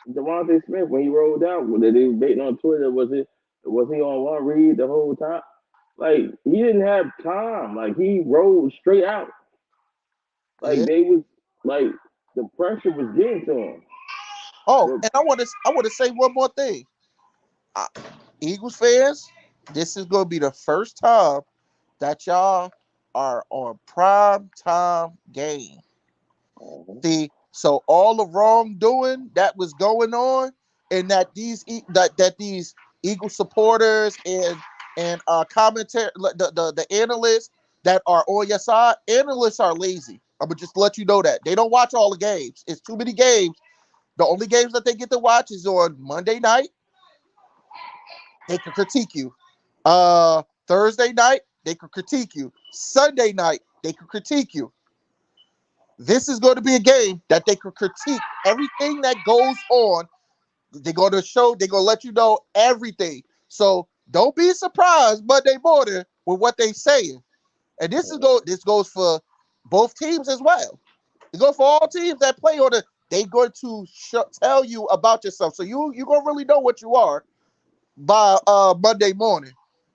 Devontae Smith when he rolled out. When they was baiting on Twitter, was he on one read the whole time? Like he didn't have time. Like he rolled straight out. Like Yeah. they was like the pressure was getting to him. Oh, But and I want to say one more thing. Uh, Eagles fans, this is going to be the first time that y'all are on prime time game. uh See, so all the wrongdoing that was going on, and that these Eagle supporters and commentary the analysts that are on your side, analysts are lazy. I'm gonna just let you know that they don't watch all the games. It's too many games. The only games that they get to watch is on Monday night. They can critique you. Thursday night they can critique you. Sunday night they can critique you. This is going to be a game that they can critique everything that goes on. They're going to show, they're going to let you know everything. So don't be surprised Monday morning with what they saying. And this goes for both teams as well. It goes for all teams that play on it. They're going to tell you about yourself. So you're going to really know what you are by Monday morning.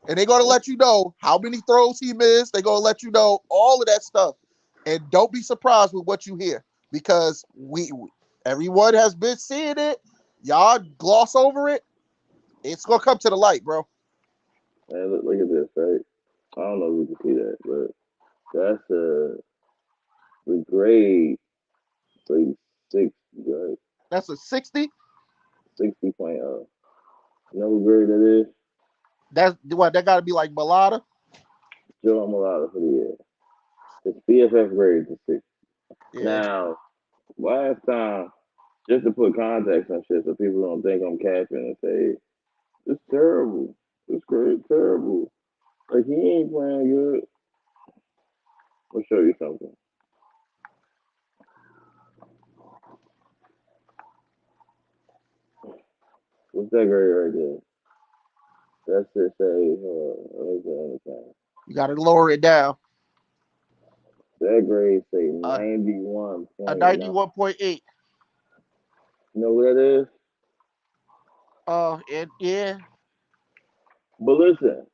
And they're gonna let you know how many throws he missed. They're gonna let you know all of that stuff. And don't be surprised with what you hear because everyone has been seeing it. Y'all gloss over it. It's gonna come to the light, bro. Man, look at this, right? I don't know if you can see that, but that's the grade, like 60, right? That's a 60. 60.0. You know what grade that is? That's what that gotta be like Balada. Joe Amolada for the year. It's PFF grade to 60. Yeah, Now, last time, just to put context on shit so people don't think I'm capping and say, it's terrible. This grade terrible. Like, he ain't playing good. I'll show you something. What's that grade right there? That's it, say, let me see anything. you gotta lower it down. That grade say Uh, a 91.9. 91.8. You know what that is? And yeah, But listen,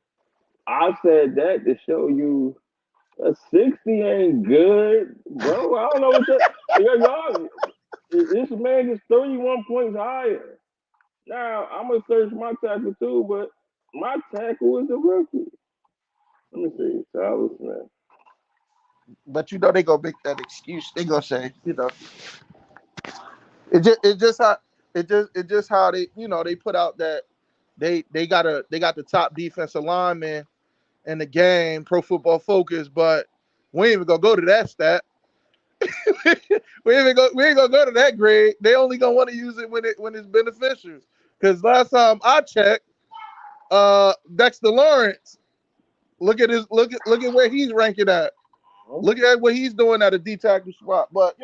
I said that to show you. A 60 ain't good, bro. I don't know what that. Y'all, this man gets 31 points higher. Now I'm gonna search my tackle too, but my tackle is a rookie. Let me see, Tyler Smith. But you know they gonna make that excuse. They gonna say, it just how they they put out that they got the top defensive lineman in the game, Pro Football Focus, but we ain't even gonna go to that stat. We ain't gonna go to that grade. They only gonna want to use it when it's beneficial. Because last time I checked, Dexter Lawrence, look at where he's ranking at. Huh? Look at what he's doing at a D tackle spot. But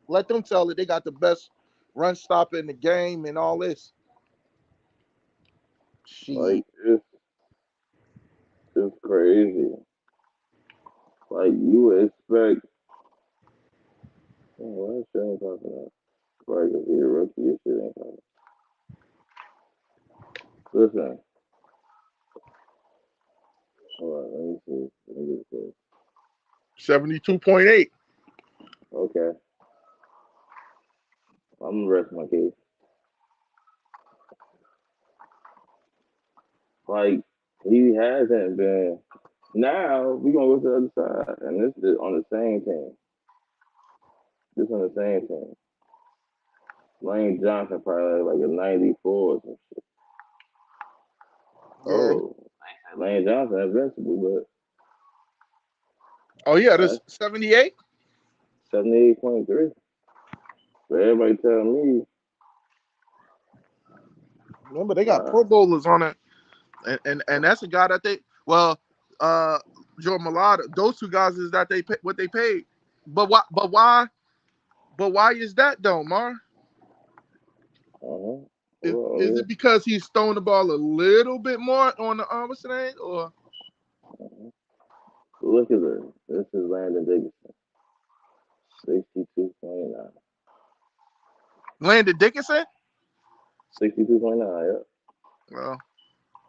let them tell it. They got the best run stopper in the game and all this. She Like it's crazy. Like you would expect. Oh, why is shit ain't popping up? Right, if you're a rookie, your shit ain't popping. Listen, hold on, let me see. Let me get this. 72.8. Okay, I'm gonna rest my case. Like he hasn't been. Now we gonna go to the other side, and this is on the same team. This on the same team. Lane Johnson probably like a 94 or some shit. Yeah. Oh, Lane Johnson invincible, Oh yeah, but this 78. 78.3. But everybody telling me, Remember they got uh, Pro Bowlers on it, and that's a guy that they uh Joe Malata. Those two guys is that what they paid. But why? But why is that though, Mar? uh-huh. Is Well, it because he's throwing the ball a little bit more on the what's the name or uh-huh. Look at this. This is Landon Dickinson, 62.9. Landon Dickinson? 62.9, yep. Well,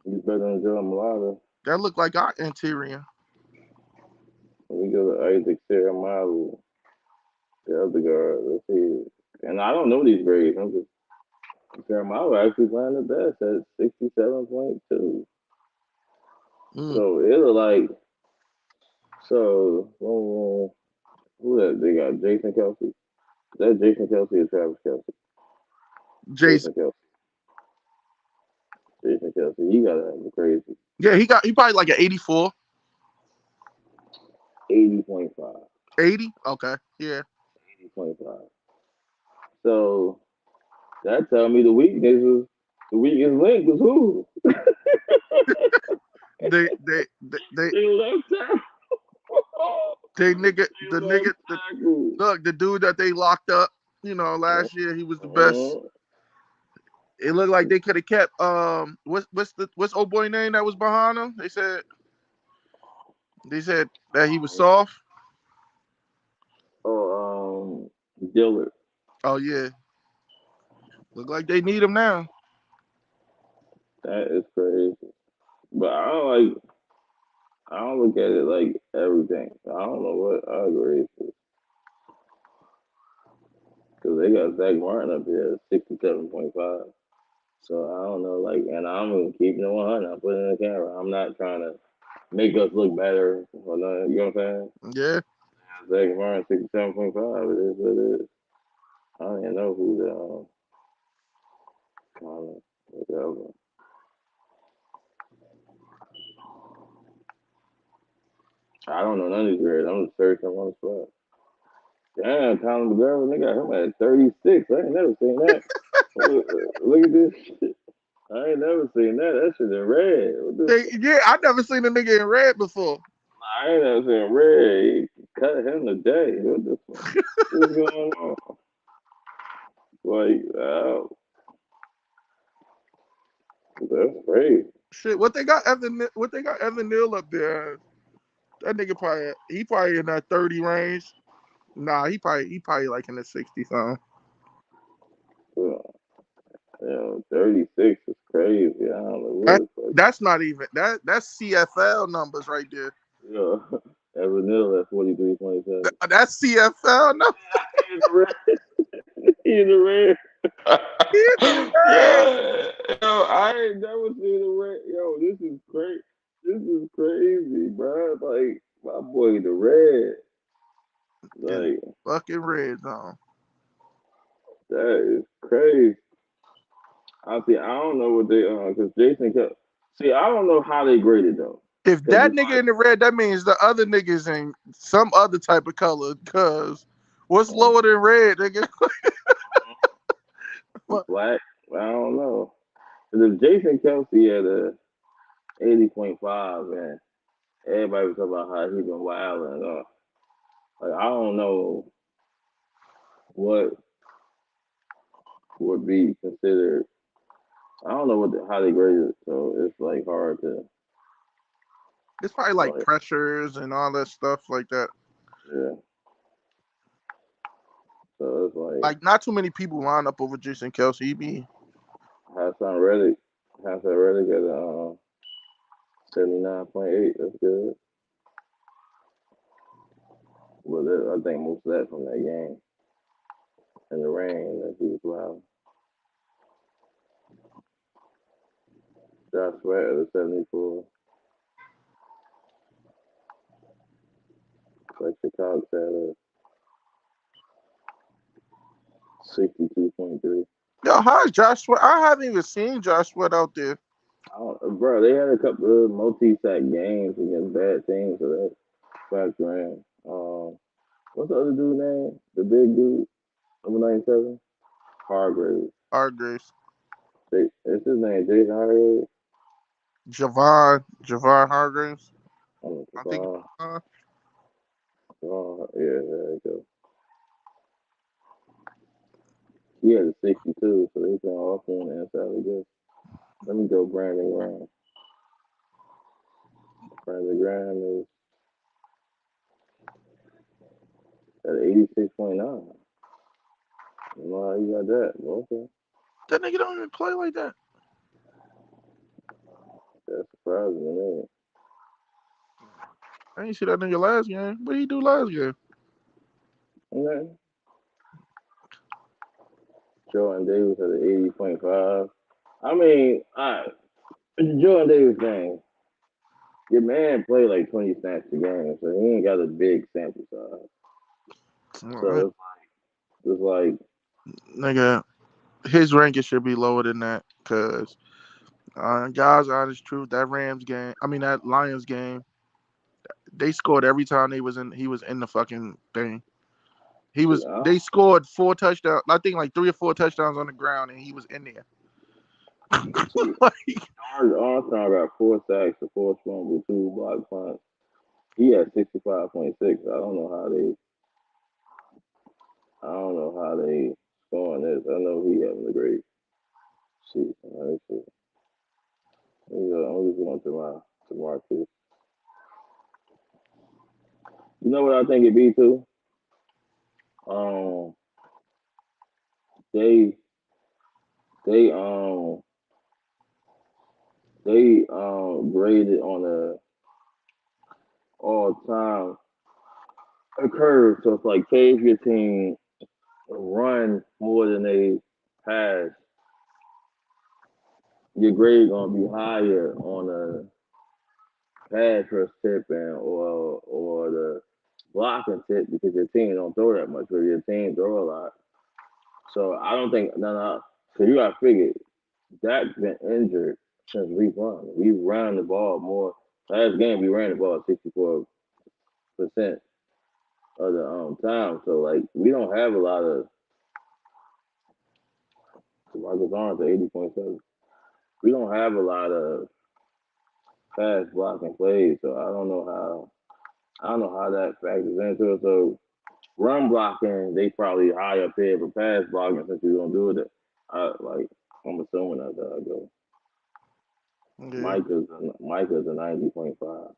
He's better than Joe Malata. that looked like our interior. We go to Isaac Saramalu, the other guard. Let's see. And I don't know these grades. I'm just Saramalu actually playing the best at 67.2. Mm. So it was like so. Who that? They got Jason Kelsey. Is that Jason Kelsey or Travis Kelsey? Jason. Jason Kelsey. Jason Kelsey. He gotta have a crazy Yeah, he probably like an 84, 80.5. 80. Okay, yeah. 80.5. So that tell me the weakest link was who? They They left tackle. the They left nigga tackle. look the dude that they locked up. Last year he was the best. Uh-huh. It looked like they could have kept what's old boy name that was behind him. They said that he was soft. Oh, Dillard. Oh yeah, look like they need him now. That is crazy. But I don't look at it like everything. I don't know what I agree because they got Zach Martin up here at 67.5. So I don't know, like, and I'm keeping it 100. I'm putting it in the camera. I'm not trying to make us look better or nothing. You know what I'm saying? Yeah, Zach Martin 67.5. It is what it is. I don't even know who whatever. I don't know none of these grades. I'm just searching on the spot. Damn, Tyler McGarvey, they got him at 36. I ain't never seen that. Look at this shit. I ain't never seen that. That shit in red. What the fuck? yeah. I never seen a nigga in red before. I ain't never seen red. He cut him today. What the fuck? What's going on? Like, that's crazy. Shit, what they got Evan Neal up there? That nigga probably in that 30 range. Nah, he probably like in the 60 something. Well, 36 is crazy. I don't know That what the fuck. that's not even that's CFL numbers right there. Yeah. Evan Neal at 43.7. That's CFL. No, He in the red. He in the red. he in the red. Yeah, yo, I ain't never seen the red. Yo, this is crazy. This is crazy, bro. Like my boy, the red. In Like fucking red zone. that is crazy. I see. I don't know what they because Jason kept. See, I don't know how they graded though, If because that it's nigga like in the red, that means the other niggas in some other type of color. Cause what's lower than red, nigga? black. I don't know. 'Cause if Jason Kelsey had a 80.5, man, everybody was talking about how he been wild and like I don't know what would be considered. I don't know how they grade it, so it's like hard to It's probably like like pressures and all that stuff like that. yeah. So it's like Like not too many people line up over Jason Kelsey. He be Hassan Reddick, Hassan Reddick at 79.8. That's good, but I think most of that from that game and the rain that he was wild. Josh Sweat at a 74. Like Chicago at a 62.3. yo. How's Josh Sweat? I haven't even seen Josh Sweat out there. Bro, they had a couple of multi-sack games against bad teams, so that factor in. What's the other dude name? The big dude, number 97, Hargrave. Hargraves, It's his name, Jason Hargrave. Javon Hargraves. Oh, I think. Javon. Yeah, there you go. He had a 62, so they can off on the inside, I guess. Let me go Brandon Graham. Brandon Graham is at 86.9. I don't know how you got that, but okay. That nigga don't even play like that. That's surprising to me. I didn't see that nigga last game. What did he do last game? Okay. Jordan Davis at an 80.5. I mean, Jordan Davis thing. Your man played like 20 snaps a game, so he ain't got a big sample size. So it's like Nigga, his ranking should be lower than that. Cause guys, honest truth, that Rams game. I mean that Lions game. They scored every time they was in. He was in the fucking thing. He was. yeah, They scored 4 touchdowns. I think like 3 or 4 touchdowns on the ground, and he was in there. see, Like, Armstrong got 4 sacks, a forced fumble, 2 block punts. He had 65.6. I don't know how they scoring this. I know he having a great season. Let me see. I'm just going to Marcus. You know what I think it be too? Um, they they graded on a all time a curve. So it's like, say if your team run more than they pass, your grade gonna be higher on a pass rush tip and or the blocking tip because your team don't throw that much, but your team throw a lot. So I don't think no. So you got to figure Dak's been injured since week one. We ran the ball more. Last game we ran the ball 64% of the time. So like we don't have a lot of Marcus Arms at 80.7. We don't have a lot of pass blocking plays. So I don't know how that factors into it. So run blocking, they probably high up here, but pass blocking since we don't do it. I'm assuming that's how I go. yeah, Micah's a 90.5.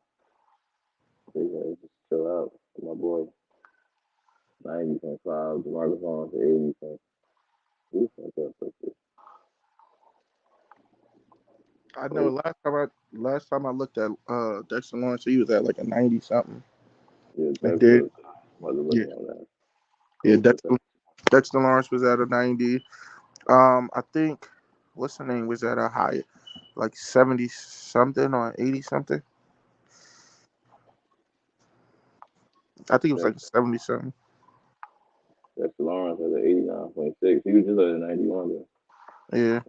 Just chill out, my boy. 90.5. DeMarcus Lawrence at 80. I know. Last time I looked at Dexter Lawrence, he was at like a 90 something. Yeah, They did. Texas. About to look Yeah, on that. yeah. Close to Dexter Lawrence was at a 90. I think what's the name was at a high, like 70 something or 80 something. I think it was Tex, like 70 something. Dexter Lawrence at the 89.6. He was just at a 91 though. Yeah,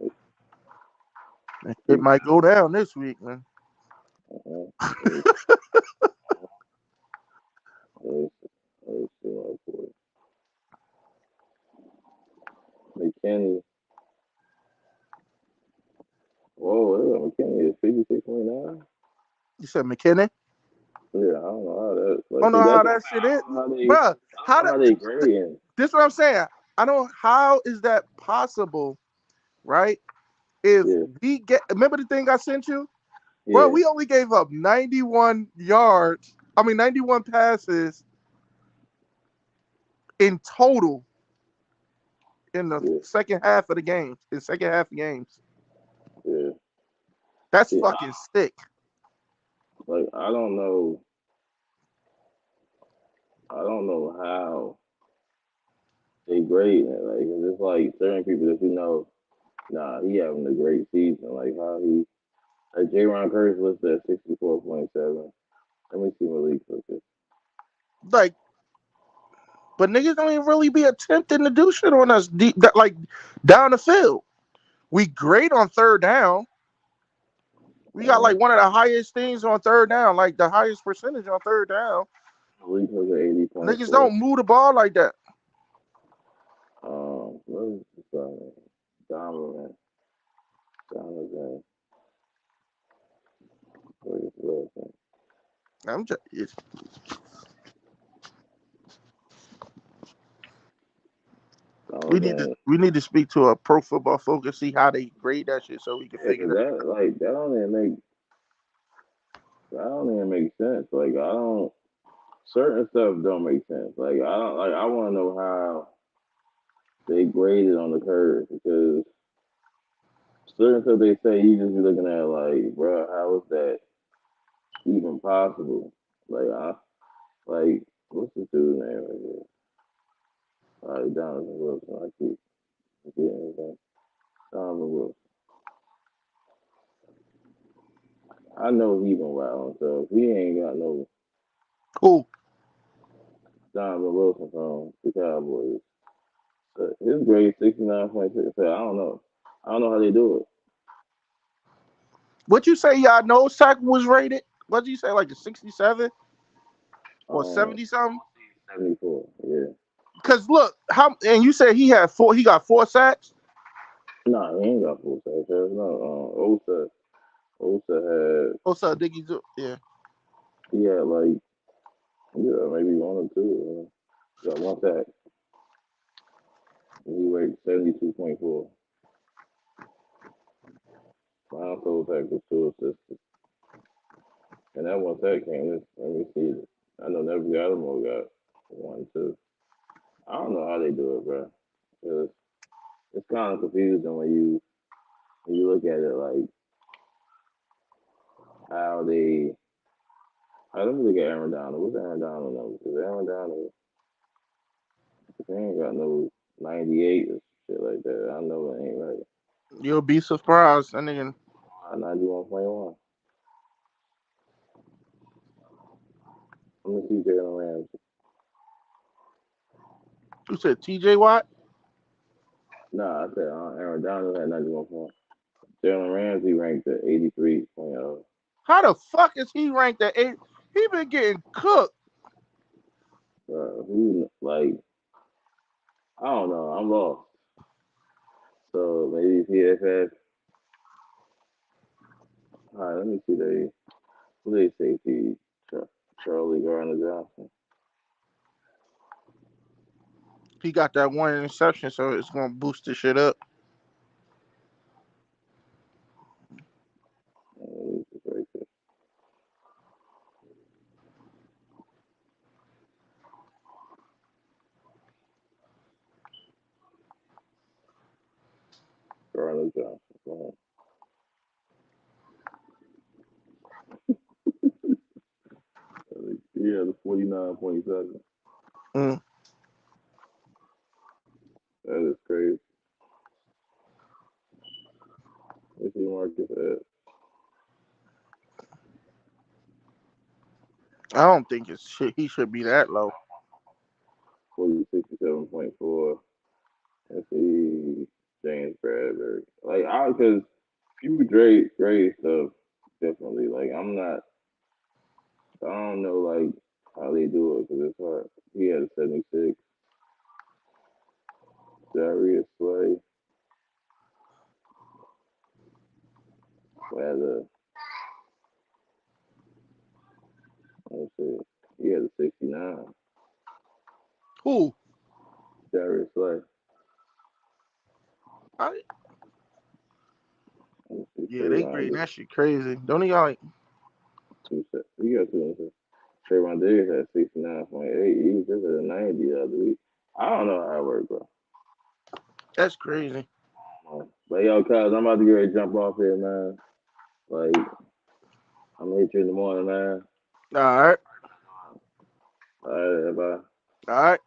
it He, might go down this week, man. uh-huh. Let's, let's see my report. McKinney. Whoa, yeah, McKinney is 56.9. You said McKinnon? Yeah, I don't know how that. I Like, don't know cause that's how what that shit is, I don't know how they. bruh. I How don't know that? how they grading. This is what I'm saying. I don't. How is that possible, right? If Yeah, we get, remember the thing I sent you, bro? yeah, We only gave up 91 yards. I mean, 91 passes in total in the yeah, second half of the games. In second half of games, yeah. that's See, fucking sick. like I don't know how they grade it. Like, 'cause it's like certain people that nah, he having a great season. Like how he, like J. Curse listed at 64.7. Let me see what league took it. Like, but niggas don't even really be attempting to do shit on us deep, like down the field. We great on third down. We got Uh, like one of the highest things on third down, like the highest percentage on third down. the league took at 80.4. Niggas don't move the ball like that. What is this guy? Donovan. Donovan. What is the last name? I'm just, Donovan. we need to speak to a pro football focus, see how they grade that shit, so we can Yeah, figure cause that. that don't even make sense. Like I don't certain stuff don't make sense. Like I don't like I want to know how they graded on the curve because certain stuff they say you just be looking at like, bro, how is that even possible? Like like what's this dude's name right here? Donovan Wilson. I keep forgetting his name. Donovan Wilson. I know he been wild, so if he ain't got no Cool. Donovan Wilson from the Cowboys. His grade 69.6. So I don't know. I don't know how they do it. What you say? Y'all know sack was rated? What did you say? Like a 67 or Um, 70 something? 74. Yeah. Because look, how and you said he had four. He got 4 sacks. Nah, he ain't got full sack. There's no. Osa had. Oh, so Diggy, yeah. He had like maybe one or two. He got one sack. And he weighed 72.4. My total sack was 2 assists. And that one sack came. Let me see it. I know Never Gallimore got one too. I don't know how they do it, bro. It's kind of confusing when you look at it like how they. I don't look at Aaron Donald. What's Aaron Donald number? Because Aaron Donald, he ain't got no 98 or shit like that. I know it ain't right. You'll be surprised. And nigga, 91.1. Let me see Jalen Ramsey. you said T.J. Watt. Nah, I said Aaron Donald had 91.1. Jalen Ramsey ranked at 83.0. How the fuck is he ranked at 8? He been getting cooked. Who, like, I don't know. I'm lost. So maybe PFF. All right, let me see. Who they safety? Charlie Garner Johnson. He got that one interception, so it's gonna boost the shit up. Right there. Garner Johnson. Let me see. Yeah, the 49.7. Mm. That is crazy. Let's see Marcus at I don't think he should be that low. 67.4. Let's see James Bradbury. Like I because you grade stuff differently. Like I'm not. I don't know like how they do it because it's hard. He had a 76. Darius Slay had a let's see. He had a 69. Who? Darius Slay. I, Let's see yeah, they Trayvon grading Diggs. that shit crazy. Don't he got like? Two set. He got two. Trayvon Diggs had 69.8. He was just at a 90 the other week. I don't know how it works, bro. That's crazy. But yo, cuz I'm about to get ready to jump off here, man. Like I'm gonna hit you in the morning, man. All right. All right, bye. All right.